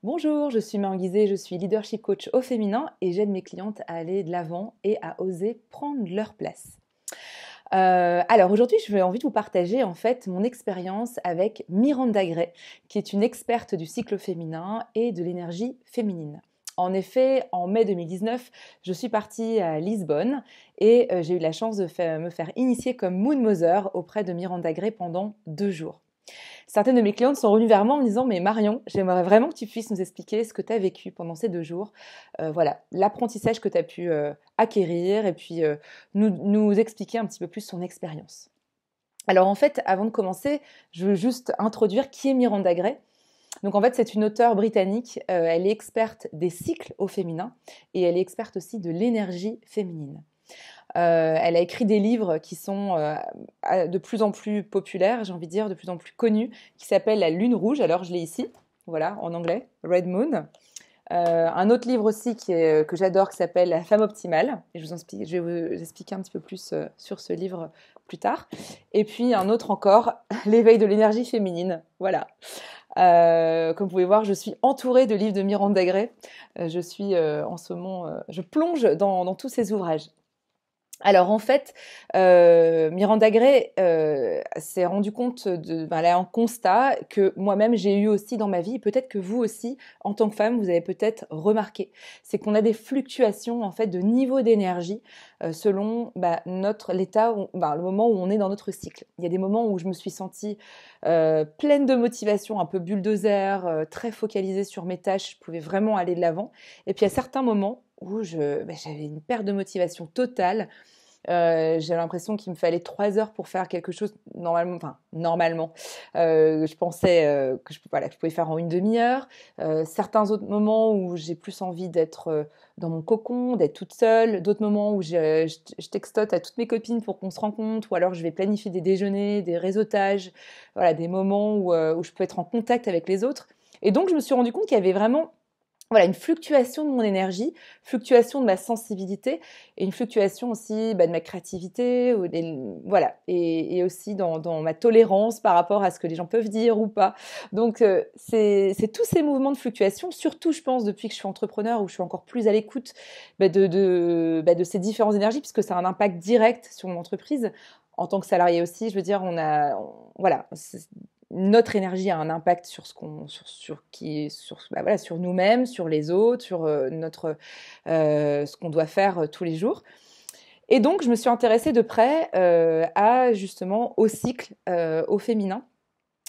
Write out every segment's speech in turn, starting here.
Bonjour, je suis Marion Guizet, je suis leadership coach au féminin et j'aide mes clientes à aller de l'avant et à oser prendre leur place. Alors aujourd'hui, je vais envie de vous partager en fait mon expérience avec Miranda Gray, qui est une experte du cycle féminin et de l'énergie féminine. En effet, en mai 2019, je suis partie à Lisbonne et j'ai eu la chance de me faire initier comme Moon Mother auprès de Miranda Gray pendant 2 jours. Certaines de mes clientes sont revenues vers moi en me disant « Mais Marion, j'aimerais vraiment que tu puisses nous expliquer ce que tu as vécu pendant ces 2 jours. Voilà, l'apprentissage que tu as pu acquérir et puis nous expliquer un petit peu plus son expérience. » Alors en fait, avant de commencer, je veux juste introduire qui est Miranda Gray. Donc en fait, c'est une auteure britannique, elle est experte des cycles au féminin et elle est experte aussi de l'énergie féminine. Elle a écrit des livres qui sont de plus en plus populaires, j'ai envie de dire, de plus en plus connus, qui s'appellent La Lune Rouge. Alors, je l'ai ici, voilà, en anglais, Red Moon. Un autre livre aussi que j'adore qui s'appelle La Femme Optimale. Et je vais vous expliquer un petit peu plus sur ce livre plus tard. Et puis un autre encore, L'éveil de l'énergie féminine. Voilà. Comme vous pouvez voir, je suis entourée de livres de Miranda Gray. Je suis en ce moment, je plonge dans tous ces ouvrages. Alors en fait, Miranda Gray s'est rendu compte elle a un constat que moi-même j'ai eu aussi dans ma vie, et peut-être que vous aussi, en tant que femme, vous avez peut-être remarqué. C'est qu'on a des fluctuations en fait de niveau d'énergie selon l'état, le moment où on est dans notre cycle. Il y a des moments où je me suis sentie pleine de motivation, un peu bulldozer, très focalisée sur mes tâches, je pouvais vraiment aller de l'avant. Et puis à certains moments où j'avais une perte de motivation totale. J'ai l'impression qu'il me fallait 3 heures pour faire quelque chose normalement. Je pensais que je pouvais faire en une demi-heure. Certains autres moments où j'ai plus envie d'être dans mon cocon, d'être toute seule. D'autres moments où je textote à toutes mes copines pour qu'on se rencontre. Ou alors je vais planifier des déjeuners, des réseautages. Voilà, des moments où je peux être en contact avec les autres. Et donc je me suis rendu compte qu'il y avait vraiment une fluctuation de mon énergie, fluctuation de ma sensibilité et une fluctuation aussi de ma créativité, et aussi dans ma tolérance par rapport à ce que les gens peuvent dire ou pas. Donc c'est tous ces mouvements de fluctuation, surtout je pense depuis que je suis entrepreneur où je suis encore plus à l'écoute de ces différentes énergies puisque ça a un impact direct sur mon entreprise. En tant que salarié aussi, je veux dire, notre énergie a un impact sur sur nous-mêmes, sur les autres, sur ce qu'on doit faire tous les jours. Et donc, je me suis intéressée de près au cycle, au féminin.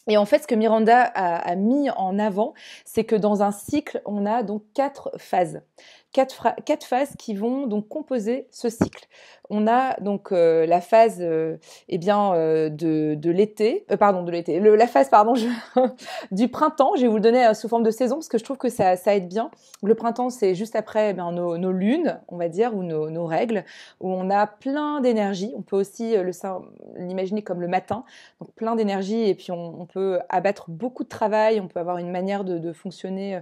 Et en fait, ce que Miranda a mis en avant, c'est que dans un cycle, on a donc 4 phases. 4 phases qui vont donc composer ce cycle. On a donc la phase de l'été, la phase du printemps. Je vais vous le donner sous forme de saison parce que je trouve que ça aide bien. Le printemps, c'est juste après nos lunes, on va dire, ou nos règles, où on a plein d'énergie. On peut aussi l'imaginer comme le matin, donc plein d'énergie et puis on peut abattre beaucoup de travail. On peut avoir une manière de fonctionner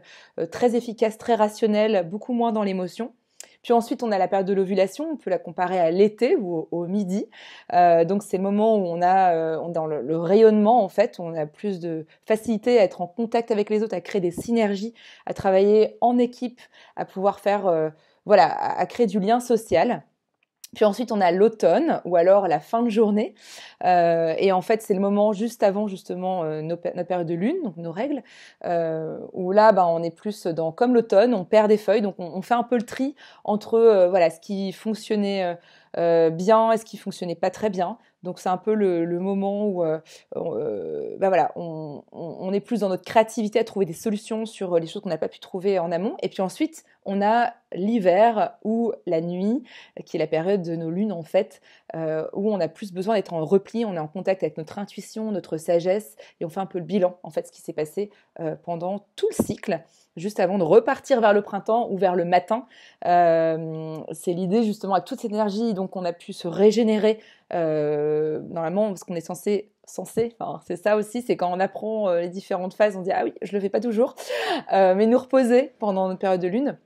très efficace, très rationnelle, beaucoup moins dans l'émotion. Puis ensuite, on a la période de l'ovulation, on peut la comparer à l'été ou au midi. Donc, c'est le moment où on a dans le rayonnement, en fait, on a plus de facilité à être en contact avec les autres, à créer des synergies, à travailler en équipe, à pouvoir faire, à créer du lien social. Puis ensuite, on a l'automne ou alors la fin de journée. Et en fait, c'est le moment juste avant justement notre période de lune, donc nos règles, où là, on est plus comme l'automne, on perd des feuilles. Donc, on fait un peu le tri entre ce qui fonctionnait bien et ce qui fonctionnait pas très bien. Donc, c'est un peu le moment où on est plus dans notre créativité à trouver des solutions sur les choses qu'on n'a pas pu trouver en amont. Et puis ensuite, on a l'hiver ou la nuit, qui est la période de nos lunes en fait, où on a plus besoin d'être en repli, on est en contact avec notre intuition, notre sagesse, et on fait un peu le bilan en fait ce qui s'est passé pendant tout le cycle, juste avant de repartir vers le printemps ou vers le matin. C'est l'idée justement avec toute cette énergie, donc on a pu se régénérer normalement parce qu'on est censé, c'est ça aussi, c'est quand on apprend les différentes phases, on dit ah oui, je le fais pas toujours, mais nous reposer pendant notre période de lune.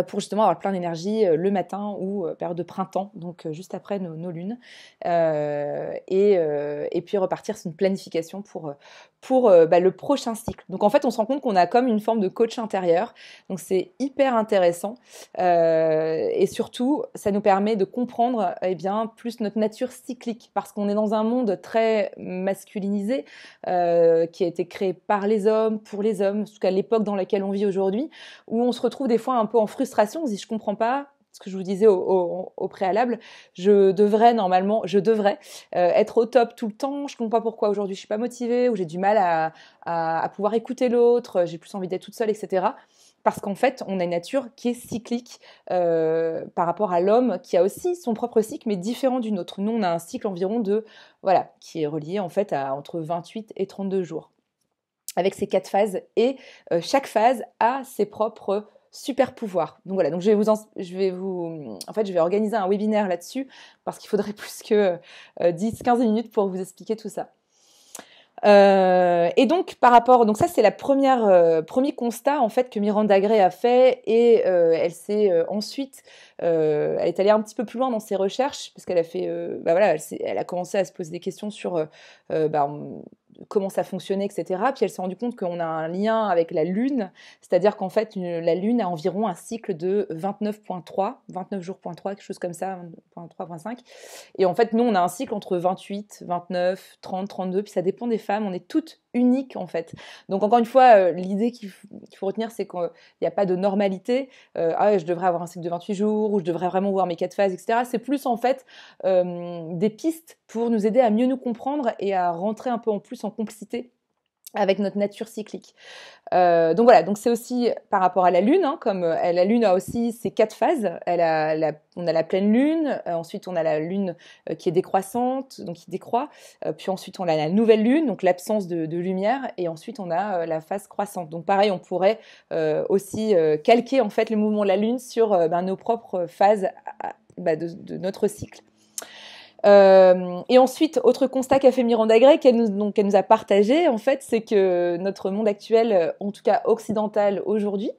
pour justement avoir plein d'énergie le matin ou période de printemps, donc juste après nos lunes, et puis repartir sur une planification pour le prochain cycle. Donc en fait, on se rend compte qu'on a comme une forme de coach intérieur, donc c'est hyper intéressant, et surtout, ça nous permet de comprendre bien plus notre nature cyclique, parce qu'on est dans un monde très masculinisé, qui a été créé par les hommes, pour les hommes, en tout cas l'époque dans laquelle on vit aujourd'hui, où on se retrouve des fois un peu en frustration, on se dit je comprends pas ce que je vous disais au préalable, je devrais être au top tout le temps, je comprends pas pourquoi aujourd'hui je suis pas motivée, ou j'ai du mal à pouvoir écouter l'autre, j'ai plus envie d'être toute seule, etc. Parce qu'en fait, on a une nature qui est cyclique par rapport à l'homme, qui a aussi son propre cycle, mais différent du nôtre. Nous, on a un cycle environ qui est relié en fait à entre 28 et 32 jours, avec ces 4 phases, et chaque phase a ses propres super pouvoirs. Donc voilà, donc je vais organiser un webinaire là-dessus, parce qu'il faudrait plus que 10-15 minutes pour vous expliquer tout ça. Et donc donc ça c'est premier constat en fait que Miranda Gray a fait, et elle s'est ensuite elle est allée un petit peu plus loin dans ses recherches, parce qu'elle a fait elle a commencé à se poser des questions sur comment ça fonctionnait, etc. Puis elle s'est rendue compte qu'on a un lien avec la Lune, c'est-à-dire qu'en fait, la Lune a environ un cycle de 29 jours.3, quelque chose comme ça, 3.5. Et en fait, nous, on a un cycle entre 28, 29, 30, 32, puis ça dépend des femmes, on est toutes uniques en fait. Donc encore une fois, l'idée qu'il faut retenir, c'est qu'il n'y a pas de normalité. Je devrais avoir un cycle de 28 jours, ou je devrais vraiment voir mes 4 phases, etc. C'est plus en fait des pistes pour nous aider à mieux nous comprendre et à rentrer un peu en plus en complicité avec notre nature cyclique. Donc voilà, donc c'est aussi par rapport à la Lune, comme la Lune a aussi ses 4 phases. On a la pleine Lune, ensuite on a la Lune qui est décroissante, donc qui décroît, puis ensuite on a la nouvelle Lune, donc l'absence de lumière, et ensuite on a la phase croissante. Donc pareil, on pourrait aussi calquer en fait le mouvement de la Lune sur nos propres phases de notre cycle. Et ensuite, autre constat qu'a fait Miranda Gray, qu'elle nous a partagé, en fait, c'est que notre monde actuel, en tout cas occidental aujourd'hui,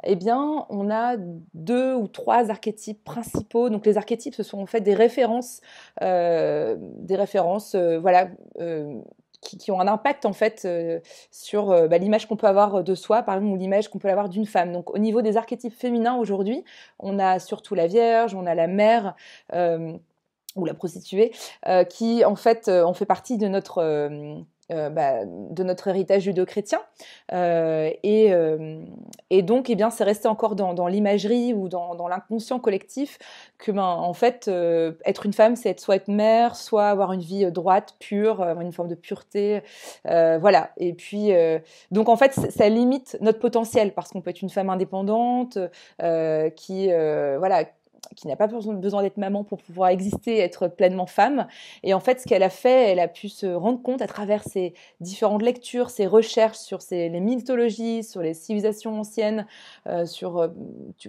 eh bien, on a 2 ou 3 archétypes principaux. Donc, les archétypes, ce sont en fait des références, qui ont un impact en fait sur l'image qu'on peut avoir de soi, par exemple, ou l'image qu'on peut avoir d'une femme. Donc, au niveau des archétypes féminins aujourd'hui, on a surtout la Vierge, on a la Mère, ou la prostituée, qui en fait ont fait partie de notre héritage judéo-chrétien, et donc c'est resté encore dans l'imagerie ou dans l'inconscient collectif que en fait être une femme, c'est soit être mère, soit avoir une vie droite, pure, avoir une forme de pureté, voilà. Et puis donc en fait ça limite notre potentiel, parce qu'on peut être une femme indépendante qui n'a pas besoin d'être maman pour pouvoir exister, être pleinement femme. Et en fait, ce qu'elle a fait, elle a pu se rendre compte à travers ses différentes lectures, ses recherches sur les mythologies, sur les civilisations anciennes, sur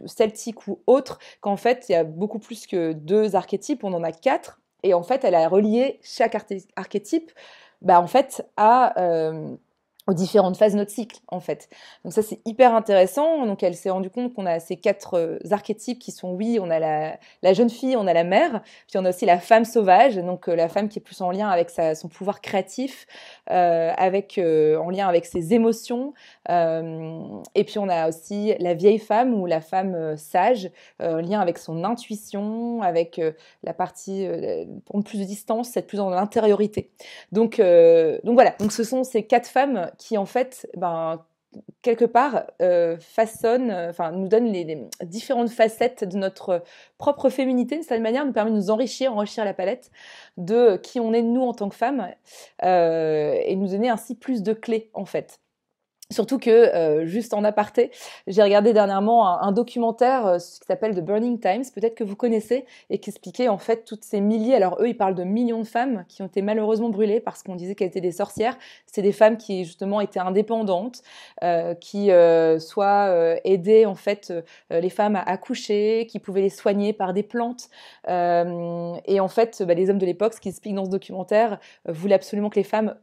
celtiques ou autres, qu'en fait, il y a beaucoup plus que 2 archétypes, on en a 4. Et en fait, elle a relié chaque archétype en fait, aux différentes phases de notre cycle, en fait. Donc ça, c'est hyper intéressant. Donc elle s'est rendue compte qu'on a ces 4 archétypes qui sont, oui, on a la jeune fille, on a la mère, puis on a aussi la femme sauvage, donc la femme qui est plus en lien avec son pouvoir créatif, en lien avec ses émotions, et puis on a aussi la vieille femme ou la femme sage, en lien avec son intuition, avec la partie, prendre plus de distance, être plus dans l'intériorité. Donc voilà, donc ce sont ces 4 femmes qui en fait, quelque part, nous donnent les différentes facettes de notre propre féminité. De cette manière, nous permet de nous enrichir la palette de qui on est nous en tant que femmes, et nous donner ainsi plus de clés en fait. Surtout que, juste en aparté, j'ai regardé dernièrement un documentaire qui s'appelle The Burning Times, peut-être que vous connaissez, et qui expliquait en fait toutes ces milliers, alors eux ils parlent de millions de femmes qui ont été malheureusement brûlées parce qu'on disait qu'elles étaient des sorcières. C'est des femmes qui justement étaient indépendantes, qui soit aidaient en fait les femmes à accoucher, qui pouvaient les soigner par des plantes, et en fait les hommes de l'époque, ce qui explique dans ce documentaire, voulaient absolument que les femmes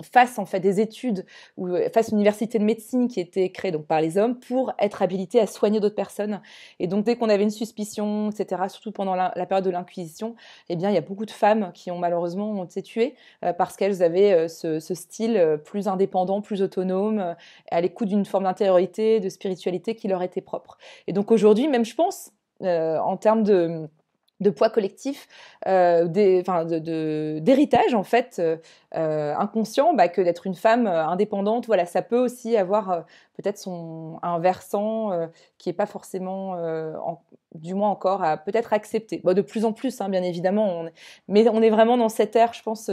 fassent en fait des études ou fassent place une université de médecine qui était créée donc par les hommes pour être habilités à soigner d'autres personnes. Et donc dès qu'on avait une suspicion, etc., surtout pendant la période de l'Inquisition, eh bien il y a beaucoup de femmes qui ont malheureusement été tuées parce qu'elles avaient ce style plus indépendant, plus autonome, à l'écoute d'une forme d'intériorité, de spiritualité qui leur était propre. Et donc aujourd'hui, même je pense, en termes de poids collectif, d'héritage en fait inconscient, que d'être une femme indépendante, voilà, ça peut aussi avoir peut-être un versant qui est pas forcément, du moins encore, à peut-être accepter. Bon, de plus en plus, hein, bien évidemment, mais on est vraiment dans cette ère, je pense,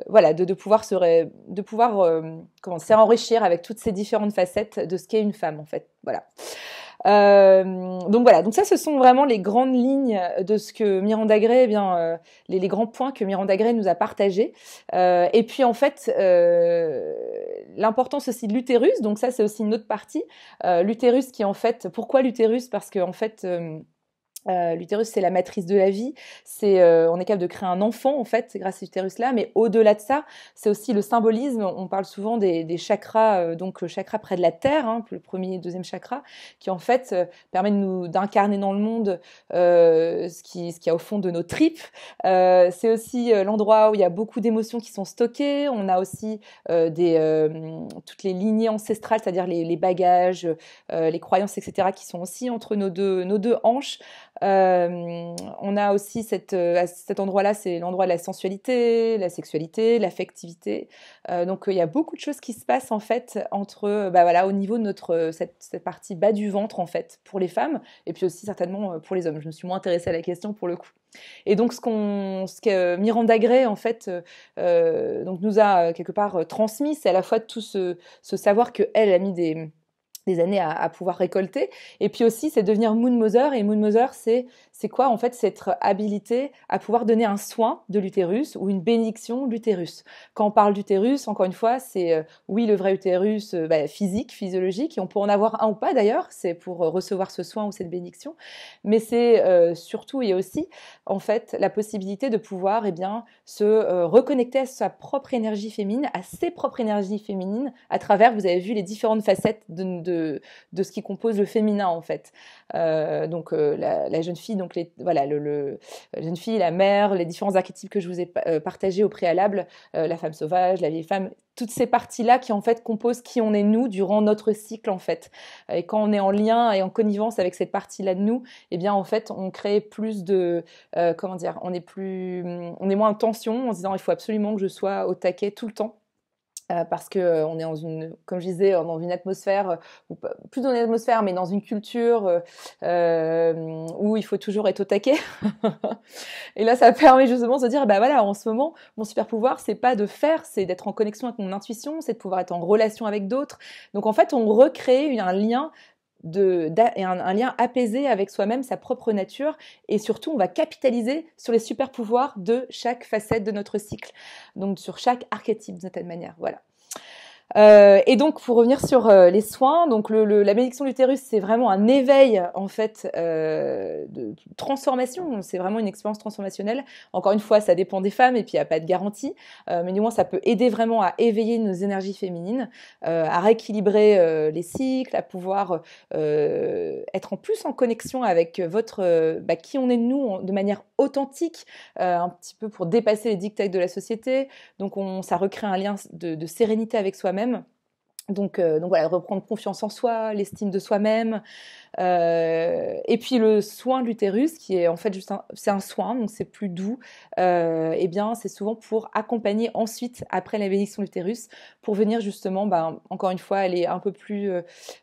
voilà, de pouvoir comment s'enrichir avec toutes ces différentes facettes de ce qu'est une femme en fait, voilà. Donc voilà, donc ça ce sont vraiment les grandes lignes de ce que Miranda Gray, les grands points que Miranda Gray nous a partagés. Et puis en fait, l'importance aussi de l'utérus, donc ça c'est aussi une autre partie. L'utérus qui en fait, pourquoi l'utérus? Parce que en fait, l'utérus, c'est la matrice de la vie. On est capable de créer un enfant, en fait, grâce à l'utérus-là. Mais au-delà de ça, c'est aussi le symbolisme. On parle souvent des chakras, donc le chakra près de la terre, hein, le premier et deuxième chakra, qui en fait permet d'incarner dans le monde ce qu'il y a au fond de nos tripes. C'est aussi l'endroit où il y a beaucoup d'émotions qui sont stockées. On a aussi toutes les lignées ancestrales, c'est-à-dire les bagages, les croyances, etc., qui sont aussi entre nos deux hanches. On a aussi à cet endroit-là, c'est l'endroit de la sensualité, la sexualité, l'affectivité. Donc il y a beaucoup de choses qui se passent en fait voilà, au niveau de cette partie bas du ventre en fait pour les femmes et puis aussi certainement pour les hommes. Je me suis moins intéressée à la question pour le coup. Et donc ce que Miranda Gray en fait donc nous a quelque part transmis, c'est à la fois tout ce savoir que elle a mis des années à pouvoir récolter. Et puis aussi, c'est devenir Moon Mother. Et Moon Mother, c'est quoi? En fait, c'est être habilité à pouvoir donner un soin de l'utérus ou une bénédiction de l'utérus. Quand on parle d'utérus, encore une fois, c'est oui, le vrai utérus physique, physiologique. Et on peut en avoir un ou pas d'ailleurs. C'est pour recevoir ce soin ou cette bénédiction. Mais c'est surtout et aussi, en fait, la possibilité de pouvoir se reconnecter à sa propre énergie féminine, à ses propres énergies féminines, à travers, vous avez vu, les différentes facettes de ce qui compose le féminin en fait. La jeune fille, donc la jeune fille, la mère, les différents archétypes que je vous ai partagés au préalable, la femme sauvage, la vieille femme, toutes ces parties-là qui en fait composent qui on est nous durant notre cycle en fait. Et quand on est en lien et en connivence avec cette partie-là de nous, eh bien en fait on crée plus de on est moins en tension en se disant il faut absolument que je sois au taquet tout le temps. Parce que on est comme je disais, dans une atmosphère, ou plus dans une atmosphère, mais dans une culture où il faut toujours être au taquet. Et là, ça permet justement de se dire, voilà, en ce moment, mon super pouvoir, c'est pas de faire, c'est d'être en connexion avec mon intuition, c'est de pouvoir être en relation avec d'autres. Donc en fait, on recrée un lien un lien apaisé avec soi-même, sa propre nature, et surtout on va capitaliser sur les super pouvoirs de chaque facette de notre cycle, donc sur chaque archétype d'une certaine manière, voilà. Et donc pour revenir sur les soins, donc la bénédiction de l'utérus, c'est vraiment un éveil en fait de transformation, c'est vraiment une expérience transformationnelle. Encore une fois, ça dépend des femmes et puis il n'y a pas de garantie, mais du moins ça peut aider vraiment à éveiller nos énergies féminines, à rééquilibrer les cycles, à pouvoir être en plus en connexion avec qui on est de nous de manière authentique, un petit peu pour dépasser les dictats de la société. Donc ça recrée un lien de sérénité avec soi-même. Donc voilà, reprendre confiance en soi, l'estime de soi-même, et puis le soin de l'utérus qui est en fait juste c'est un soin, donc c'est plus doux. C'est souvent pour accompagner ensuite après la bénédiction de l'utérus pour venir justement, encore une fois, aller un peu plus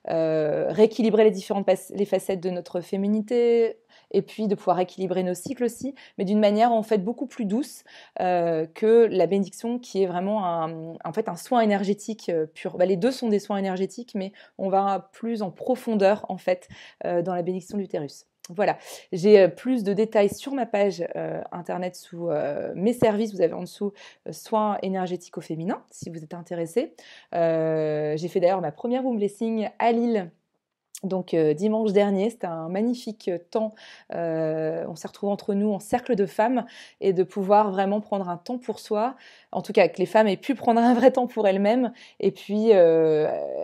rééquilibrer les facettes de notre féminité. Et puis de pouvoir équilibrer nos cycles aussi, mais d'une manière en fait beaucoup plus douce que la bénédiction qui est vraiment un soin énergétique pur. Les deux sont des soins énergétiques, mais on va plus en profondeur en fait dans la bénédiction de l'utérus. Voilà, j'ai plus de détails sur ma page internet sous mes services. Vous avez en dessous soins énergétiques au féminin si vous êtes intéressé. J'ai fait d'ailleurs ma première womb blessing à Lille Donc dimanche dernier, c'était un magnifique temps. On s'est retrouvés entre nous en cercle de femmes et de pouvoir vraiment prendre un temps pour soi. En tout cas, que les femmes aient pu prendre un vrai temps pour elles-mêmes et puis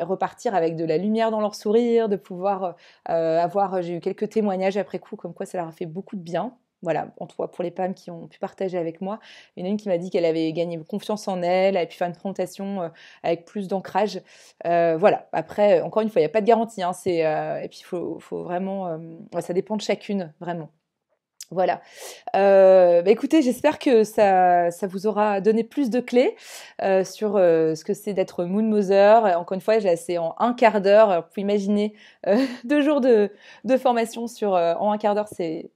repartir avec de la lumière dans leur sourire, de pouvoir avoir. J'ai eu quelques témoignages après coup, comme quoi ça leur a fait beaucoup de bien. Voilà, en tout cas pour les femmes qui ont pu partager avec moi. Il y en a une qui m'a dit qu'elle avait gagné confiance en elle, elle a pu faire une présentation avec plus d'ancrage. Voilà, après, encore une fois, il n'y a pas de garantie. Hein, et puis, faut vraiment... ça dépend de chacune, vraiment. Voilà. Écoutez, j'espère que ça vous aura donné plus de clés sur ce que c'est d'être Moon Mother. Encore une fois, c'est en un quart d'heure. Alors, vous pouvez imaginer 2 jours de formation en un quart d'heure.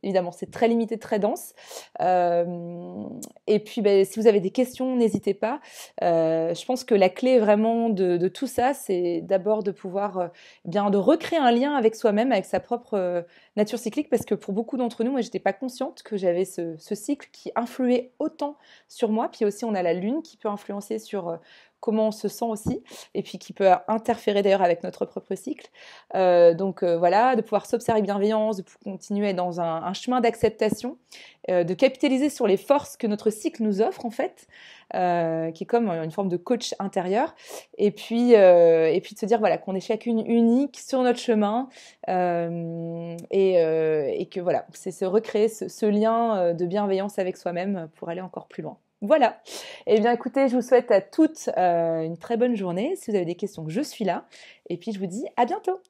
Évidemment, c'est très limité, très dense. Et puis, si vous avez des questions, n'hésitez pas. Je pense que la clé vraiment de tout ça, c'est d'abord de pouvoir de recréer un lien avec soi-même, avec sa propre nature cyclique, parce que pour beaucoup d'entre nous, moi, j'étais pas consciente que j'avais ce cycle qui influait autant sur moi. Puis aussi, on a la lune qui peut influencer sur comment on se sent aussi, et puis qui peut interférer d'ailleurs avec notre propre cycle. Donc voilà, de pouvoir s'observer avec bienveillance, de continuer dans un chemin d'acceptation, de capitaliser sur les forces que notre cycle nous offre en fait, qui est comme une forme de coach intérieur, et puis de se dire voilà qu'on est chacune unique sur notre chemin, et que voilà, c'est se recréer ce lien de bienveillance avec soi-même pour aller encore plus loin. Voilà. Eh bien, écoutez, je vous souhaite à toutes une très bonne journée. Si vous avez des questions, je suis là. Et puis, je vous dis à bientôt.